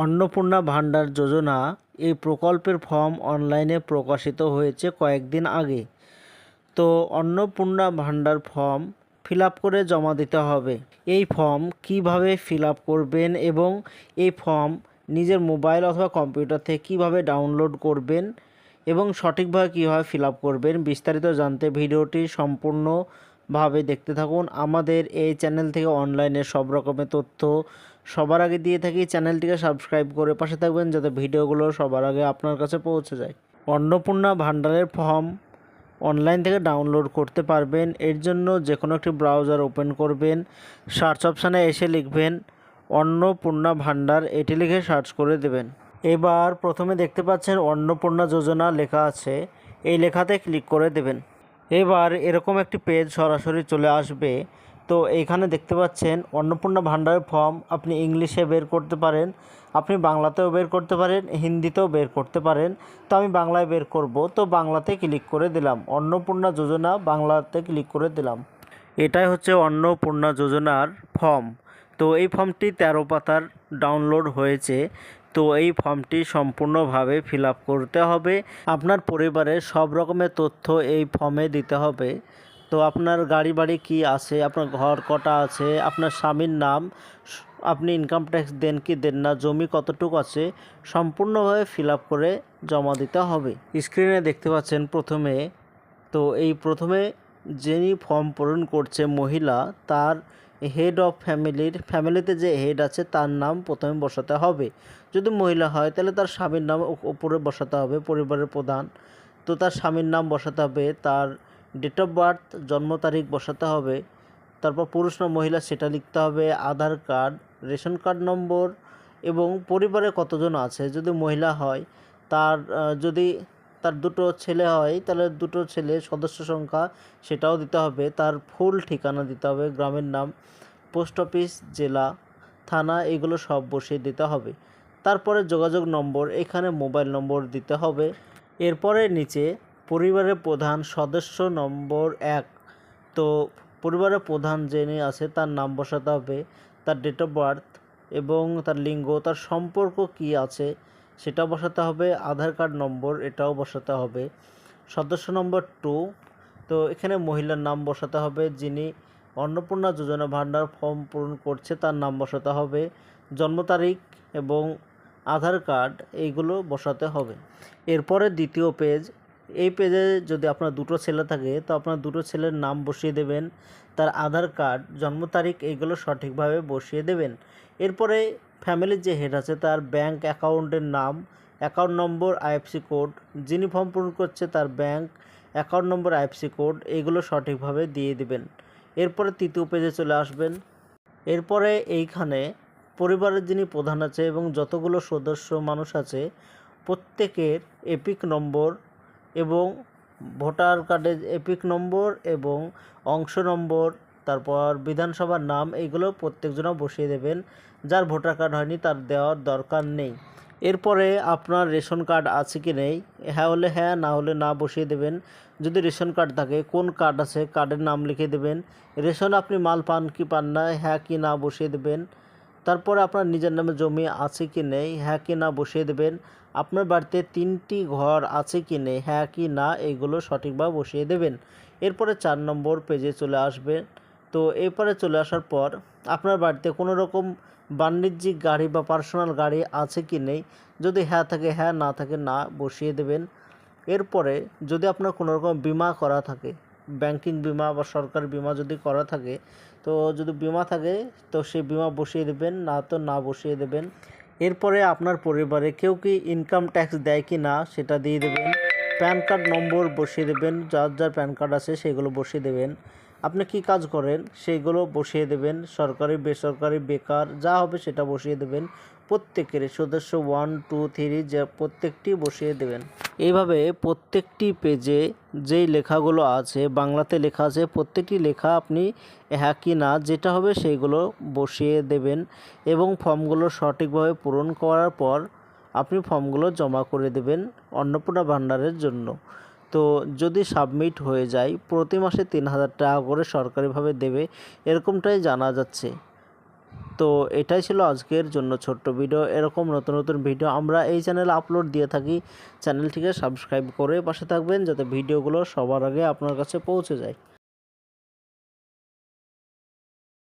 অন্নপূর্ণা ভাণ্ডার যোজনা এই প্রকল্পের ফর্ম অনলাইনে প্রকাশিত হয়েছে কয়েকদিন আগে। তো অন্নপূর্ণা ভাণ্ডার ফর্ম ফিল আপ করে জমা দিতে হবে। এই ফর্ম কিভাবে ফিল আপ করবেন এবং এই ফর্ম নিজের মোবাইল অথবা কম্পিউটার থেকে কিভাবে ডাউনলোড করবেন এবং সঠিকভাবে কীভাবে ফিল আপ করবেন বিস্তারিত জানতে ভিডিওটি সম্পূর্ণভাবে দেখতে থাকুন। আমাদের এই চ্যানেল থেকে অনলাইনে সব রকমের তথ্য সবার আগে দিয়ে থাকি। চ্যানেলটিকে সাবস্ক্রাইব করে পাশে থাকবেন যাতে ভিডিওগুলো সবার আগে আপনার কাছে পৌঁছে যায়। অন্নপূর্ণা ভাণ্ডারের ফর্ম অনলাইন থেকে ডাউনলোড করতে পারবেন। এর জন্য যে কোনো একটি ব্রাউজার ওপেন করবেন, সার্চ অপশানে এসে লিখবেন অন্নপূর্ণা ভাণ্ডার, এটি লিখে সার্চ করে দেবেন। এবার প্রথমে দেখতে পাচ্ছেন অন্নপূর্ণা যোজনা লেখা আছে, এই লেখাতে ক্লিক করে দেবেন। এবার এরকম একটি পেজ সরাসরি চলে আসবে। তো এইখানে দেখতে পাচ্ছেন অন্নপূর্ণা ভাণ্ডারের ফর্ম আপনি ইংলিশে বের করতে পারেন, আপনি বাংলাতেও বের করতে পারেন, হিন্দিতেও বের করতে পারেন। তো আমি বাংলায় বের করব, তো বাংলাতে ক্লিক করে দিলাম। অন্নপূর্ণা যোজনা বাংলাতে ক্লিক করে দিলাম। এটাই হচ্ছে অন্নপূর্ণা যোজনার ফর্ম। তো এই ফর্মটি 13 পাতার ডাউনলোড হয়েছে। তো এই ফর্মটি সম্পূর্ণভাবে ফিল আপ করতে হবে। আপনার পরিবারের সব রকমের তথ্য এই ফর্মে দিতে হবে। তো আপনার গাড়ি বাড়ি কী আছে, আপনার ঘর কটা আছে, আপনার স্বামীর নাম, আপনি ইনকাম ট্যাক্স দেন কি দেন না, জমি কতটুকু আছে, সম্পূর্ণভাবে ফিল আপ করে জমা দিতে হবে। স্ক্রিনে দেখতে পাচ্ছেন প্রথমে যিনি ফর্ম পূরণ করছে মহিলা, তার হেড অফ ফ্যামিলিতে যে হেড আছে তার নাম প্রথমে বসাতে হবে। যদি মহিলা হয় তাহলে তার স্বামীর নাম উপরে বসাতে হবে, পরিবারের প্রধান। তো তার স্বামীর নাম বসাতে হবে, তার ডেট অফ বার্থ জন্ম তারিখ বসাতে হবে, তারপর পুরুষ না মহিলা সেটা লিখতে হবে, আধার কার্ড, রেশন কার্ড নম্বর এবং পরিবারে কতজন আছে। যদি মহিলা হয় যদি তার দুটো ছেলে হয় তাহলে দুটো ছেলে সদস্য সংখ্যা সেটাও দিতে হবে, তার ফুল ঠিকানা দিতে হবে, গ্রামের নাম, পোস্ট অফিস, জেলা, থানা, এগুলো সব বসিয়ে দিতে হবে। তারপরে যোগাযোগ নম্বর, এখানে মোবাইল নম্বর দিতে হবে। এরপরে নিচে পরিবারের প্রধান সদস্য নম্বর 1, তো পরিবারের প্রধান যিনি আছে তার নাম বসাতে হবে, তার ডেট অফ বার্থ এবং তার লিঙ্গ, তার সম্পর্ক কি আছে সেটা বসাতে হবে, আধার কার্ড নম্বর এটাও বসাতে হবে। সদস্য নম্বর 2, তো এখানে মহিলার নাম বসাতে হবে, যিনি অন্নপূর্ণা যোজনা ভাণ্ডার ফর্ম পূরণ করছে তার নাম বসাতে হবে, জন্ম তারিখ এবং আধার কার্ড এইগুলো বসাতে হবে। এরপরে দ্বিতীয় পেজ, এই পেজে যদি আপনার দুটো ছেলে থাকে তো আপনার দুটো ছেলের নাম বসিয়ে দেবেন, তার আধার কার্ড, জন্ম তারিখ এইগুলো সঠিকভাবে বসিয়ে দেবেন। এরপরে ফ্যামিলির যে হেড আছে তার ব্যাংক অ্যাকাউন্টের নাম, অ্যাকাউন্ট নম্বর, আইএফসি কোড, যিনি ফর্ম পূরণ করছে তার bank account number, IFC code এইগুলো সঠিকভাবে দিয়ে দিবেন। এরপরে তৃতীয় পেজে চলে আসবেন। এরপরে এইখানে পরিবারের যিনি প্রধান আছে এবং যতগুলো সদস্য মানুষ আছে প্রত্যেকের এপিক নম্বর এবং ভোটার কার্ডের এপিক নম্বর এবং অংশ নম্বর, তারপর বিধানসভার নাম, এইগুলো প্রত্যেকজনা বসিয়ে দেবেন। যার ভোটার কার্ড হয়নি তার দেওয়ার দরকার নেই। এরপরে আপনার রেশন কার্ড আছে কি নেই, হ্যাঁ হলে হ্যাঁ, না হলে না বসিয়ে দেবেন। যদি রেশন কার্ড থাকে কোন কার্ড আছে কার্ডের নাম লিখে দেবেন। রেশন আপনি মাল পান কি পান না, হ্যাঁ কি না বসিয়ে দেবেন। তারপরে আপনার নিজের নামে জমি আছে কি নেই, হ্যাঁ কি না বসিয়ে দেবেন। আপনার বাড়িতে 3টি ঘর আছে কি নেই, হ্যাঁ কি না এইগুলো সঠিকভাবে বসিয়ে দেবেন। এরপরে 4 নম্বর পেজে চলে আসবেন। তো এরপরে চলে আসার পর আপনার বাড়িতে কোনো রকম বাণিজ্যিক গাড়ি বা পার্সোনাল গাড়ি আছে কি নেই, যদি হ্যাঁ থাকে হ্যাঁ, না থাকে না বসিয়ে দেবেন। এরপরে যদি আপনার কোনো রকম বিমা করা থাকে, ব্যাংকিং বিমা বা সরকারি বিমা যদি করা থাকে, তো যদি বিমা থাকে তো সেই বিমা বসিয়ে দেবেন, না তো না বসিয়ে দেবেন। এরপরে আপনার পরিবারে কেউ কি ইনকাম ট্যাক্স দেয় কি না সেটা দিয়ে দেবেন। প্যান কার্ড নম্বর বসিয়ে দেবেন, যার যার প্যান কার্ড আছে সেগুলো বসিয়ে দেবেন। আপনি কি কাজ করেন সেইগুলো বসিয়ে দেবেন, সরকারি বেসরকারি বেকার যা হবে সেটা বসিয়ে দেবেন। প্রত্যেকের সদস্য 1, 2, 3 যে প্রত্যেকটি বসিয়ে দেবেন। এইভাবে প্রত্যেকটি পেজে যেই লেখাগুলো আছে বাংলাতে লেখা আছে প্রত্যেকটি লেখা আপনি হ্যাঁ কি না যেটা হবে সেইগুলো বসিয়ে দেবেন এবং ফর্মগুলো সঠিকভাবে পূরণ করার পর আপনি ফর্মগুলো জমা করে দেবেন অন্নপূর্ণা ভাণ্ডারের জন্য। তো যদি সাবমিট হয়ে যায় প্রতি মাসে 3000 টাকা করে সরকারিভাবে দেবে, এরকমটাই জানা যাচ্ছে। তো এটাই ছিল আজকের জন্য ছোট্ট ভিডিও। এরকম নতুন নতুন ভিডিও আমরা এই চ্যানেলে আপলোড দিয়ে থাকি। চ্যানেলটিকে সাবস্ক্রাইব করে পাশে থাকবেন যাতে ভিডিওগুলো সবার আগে আপনার কাছে পৌঁছে যায়।